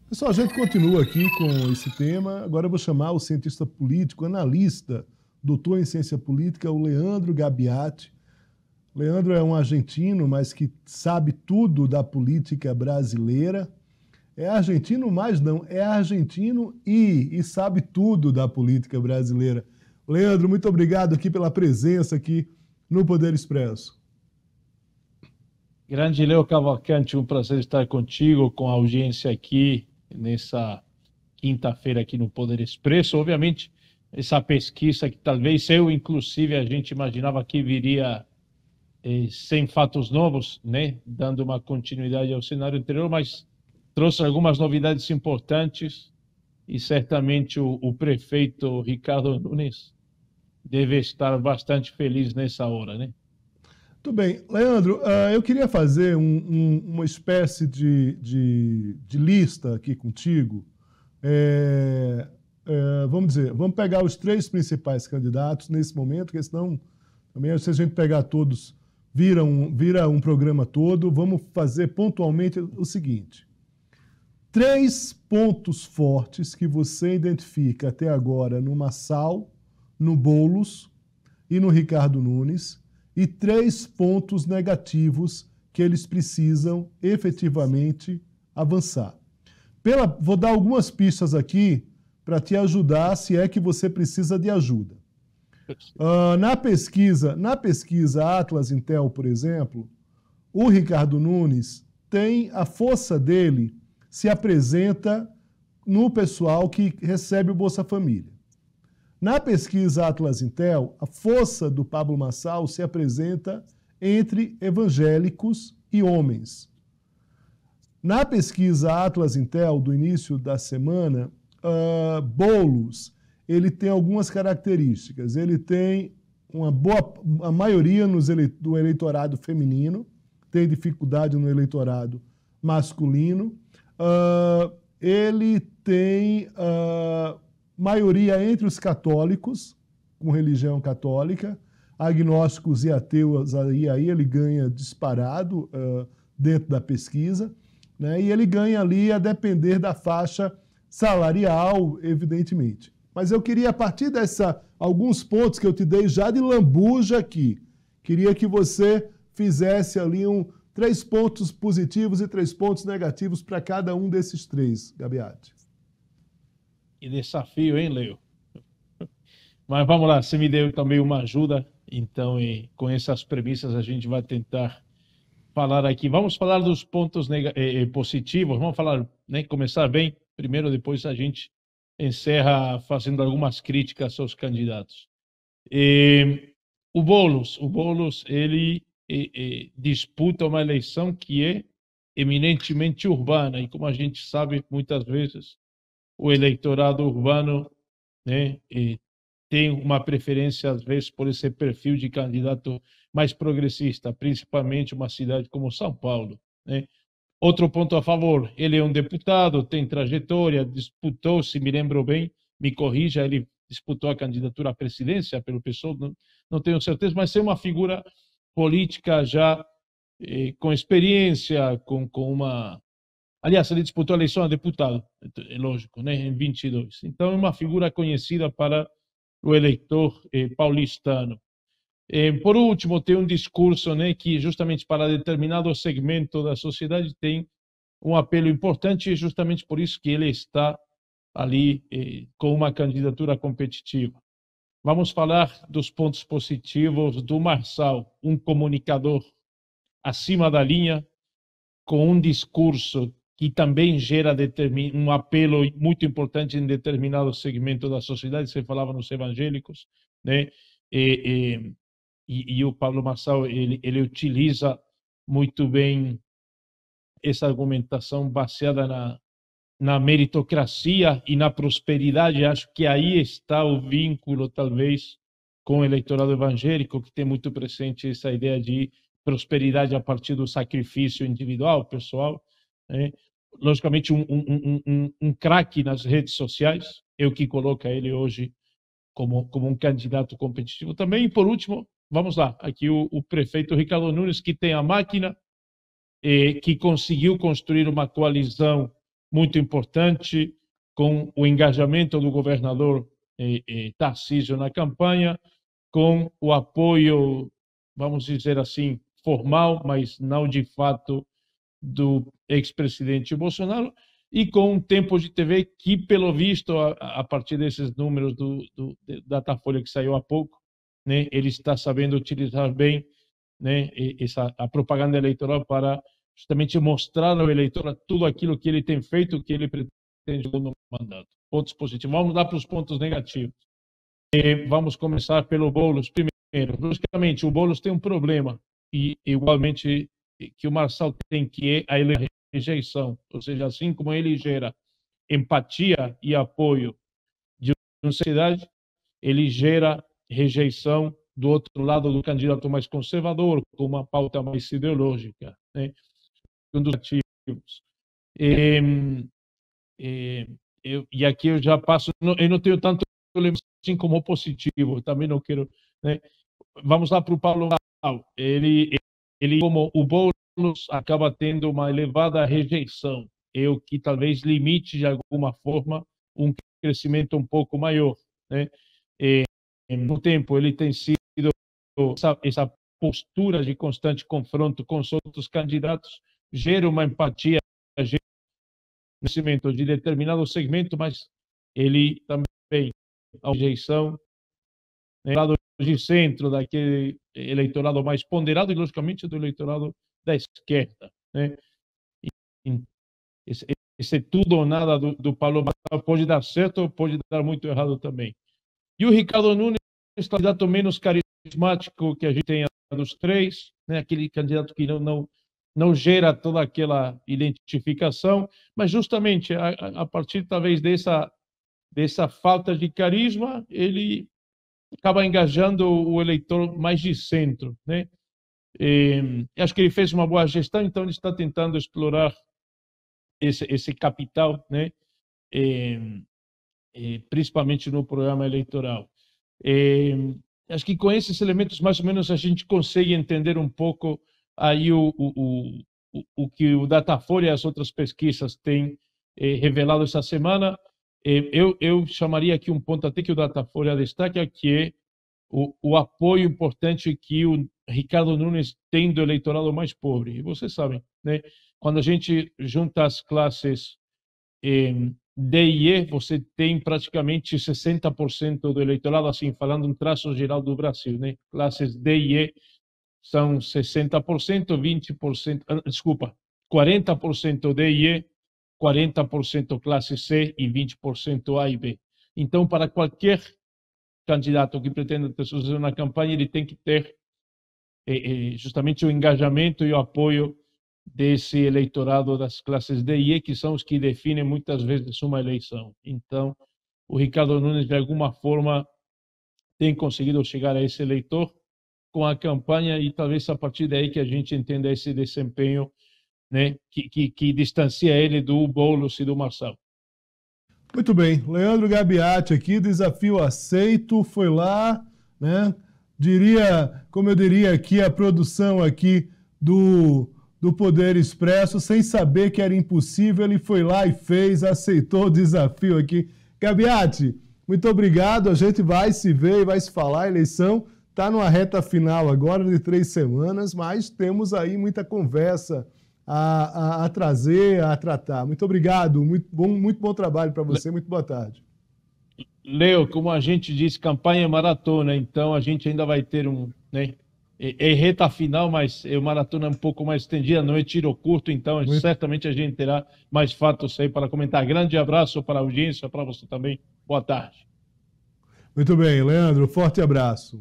Pessoal, a gente continua aqui com esse tema. Agora eu vou chamar o cientista político, analista, doutor em ciência política, o Leandro Gabiati. Leandro é um argentino, mas que sabe tudo da política brasileira. É argentino, mas não, é argentino e sabe tudo da política brasileira. Leandro, muito obrigado aqui pela presença aqui no Poder Expresso. Grande Leo Cavalcante, um prazer estar contigo, com a audiência aqui nessa quinta-feira aqui no Poder Expresso. Obviamente, essa pesquisa que talvez eu, inclusive, a gente imaginava que viria sem fatos novos, né, dando uma continuidade ao cenário anterior, mas trouxe algumas novidades importantes e certamente o prefeito Ricardo Nunes deve estar bastante feliz nessa hora, né? Tudo bem. Leandro, eu queria fazer uma espécie de lista aqui contigo. Vamos dizer, vamos pegar os três principais candidatos nesse momento, porque senão, também, se a gente pegar todos, vira um programa todo. Vamos fazer pontualmente o seguinte: três pontos fortes que você identifica até agora no Massal, no Boulos e no Ricardo Nunes, e três pontos negativos que eles precisam efetivamente avançar. Vou dar algumas pistas aqui para te ajudar, se é que você precisa de ajuda. Na pesquisa Atlas Intel, por exemplo, o Ricardo Nunes tem a força dele se apresenta no pessoal que recebe o Bolsa Família. Na pesquisa Atlas Intel, a força do Pablo Massal se apresenta entre evangélicos e homens. Na pesquisa Atlas Intel, do início da semana, Boulos, ele tem algumas características. Ele tem a maioria do eleitorado feminino, tem dificuldade no eleitorado masculino. Ele tem maioria entre os católicos, com religião católica, agnósticos e ateus, aí ele ganha disparado dentro da pesquisa, né? E ele ganha ali a depender da faixa salarial, evidentemente. Mas eu queria, a partir alguns pontos que eu te dei já de lambuja aqui, queria que você fizesse ali 3 pontos positivos e 3 pontos negativos para cada um desses três, Gabiati. Que desafio, hein, Leo? Mas vamos lá, você me deu também uma ajuda, então com essas premissas a gente vai tentar falar aqui. Vamos falar dos pontos positivos, vamos falar, né, começar bem, primeiro, depois a gente encerra fazendo algumas críticas aos candidatos. O Boulos, ele disputa uma eleição que é eminentemente urbana, e como a gente sabe, muitas vezes, o eleitorado urbano, né, tem uma preferência, às vezes, por esse perfil de candidato mais progressista, principalmente uma cidade como São Paulo, né? Outro ponto a favor, ele é um deputado, tem trajetória, disputou, se me lembro bem, me corrija, ele disputou a candidatura à presidência pelo PSOL, não tenho certeza, mas é uma figura política já com experiência, com uma... Aliás, ele disputou a eleição a deputado, é lógico, né, em 22. Então, é uma figura conhecida para o eleitor paulistano. Por último, tem um discurso, né, que justamente para determinado segmento da sociedade tem um apelo importante, e justamente por isso que ele está ali com uma candidatura competitiva. Vamos falar dos pontos positivos do Marçal, um comunicador acima da linha, com um discurso que também gera um apelo muito importante em determinado segmento da sociedade. Você falava nos evangélicos, né? E o Pablo Marçal, ele utiliza muito bem essa argumentação baseada na meritocracia e na prosperidade. Acho que aí está o vínculo, talvez, com o eleitorado evangélico, que tem muito presente essa ideia de prosperidade a partir do sacrifício individual, pessoal, né? Logicamente, um craque nas redes sociais, é o que coloca ele hoje como um candidato competitivo também. E, por último, vamos lá, aqui o prefeito Ricardo Nunes, que tem a máquina, que conseguiu construir uma coalizão muito importante, com o engajamento do governador Tarcísio na campanha, com o apoio, vamos dizer assim, formal, mas não de fato, do ex-presidente Bolsonaro, e com um tempo de TV que, pelo visto, a partir desses números do Datafolha que saiu há pouco, né, ele está sabendo utilizar bem, né, a propaganda eleitoral para justamente mostrar ao eleitor tudo aquilo que ele tem feito, que ele pretende no mandato. Pontos positivos. Vamos lá para os pontos negativos. Vamos começar pelo Boulos primeiro. Logicamente, o Boulos tem um problema, e igualmente que o Marçal tem, que é a rejeição. Ou seja, assim como ele gera empatia e apoio de uma sociedade, ele gera rejeição do outro lado do candidato mais conservador, com uma pauta mais ideológica, né? Um dos motivos. E aqui eu já passo, eu não tenho tanto assim como positivo, também não quero, né? Vamos lá para o Paulo. Ele, como o Boulos, acaba tendo uma elevada rejeição, é o que talvez limite de alguma forma um crescimento um pouco maior, né? No tempo ele tem sido essa postura de constante confronto com os outros candidatos, gera uma empatia, gera um crescimento de determinado segmento, mas ele também a rejeição, né, lado de centro, daquele eleitorado mais ponderado e, logicamente, do eleitorado da esquerda, né? Esse tudo ou nada do Paulo Marçal pode dar certo ou pode dar muito errado também. E o Ricardo Nunes, o candidato menos carismático que a gente tem dos três, né? Aquele candidato que não gera toda aquela identificação, mas justamente a partir talvez dessa falta de carisma, ele acaba engajando o eleitor mais de centro, né? Acho que ele fez uma boa gestão, então ele está tentando explorar esse capital, né? Principalmente no programa eleitoral. Acho que com esses elementos, mais ou menos, a gente consegue entender um pouco aí o que o Datafolha e as outras pesquisas têm revelado essa semana. Eu chamaria aqui um ponto até que o Datafolha destaca, que é o apoio importante que o Ricardo Nunes tem do eleitorado mais pobre. E vocês sabem, né? Quando a gente junta as classes D e E, você tem praticamente 60% do eleitorado, assim, falando um traço geral do Brasil, né? Classes D e E são 60%, 20%, desculpa, 40% D e E, 40% classe C e 20% A e B. Então, para qualquer candidato que pretenda ter sucesso na campanha, ele tem que ter justamente o engajamento e o apoio desse eleitorado das classes D e E, que são os que definem muitas vezes uma eleição. Então, o Ricardo Nunes, de alguma forma, tem conseguido chegar a esse eleitor com a campanha, e talvez a partir daí que a gente entenda esse desempenho, né, que distancia ele do Boulos e do Marçal. Muito bem, Leandro Gabiati aqui, desafio aceito, foi lá, né? Como eu diria aqui, a produção aqui do Poder Expresso, sem saber que era impossível, ele foi lá e fez, aceitou o desafio aqui. Gabiati, muito obrigado, a gente vai se ver e vai se falar, a eleição está numa reta final agora de 3 semanas, mas temos aí muita conversa a trazer, a tratar. Muito obrigado, muito bom trabalho para você, muito boa tarde. Leo, como a gente diz, campanha é maratona, então a gente ainda vai ter né, reta final, mas o maratona é um pouco mais estendida, não é tiro curto, então certamente a gente terá mais fatos aí para comentar. Grande abraço para a audiência, para você também. Boa tarde. Muito bem, Leandro, forte abraço.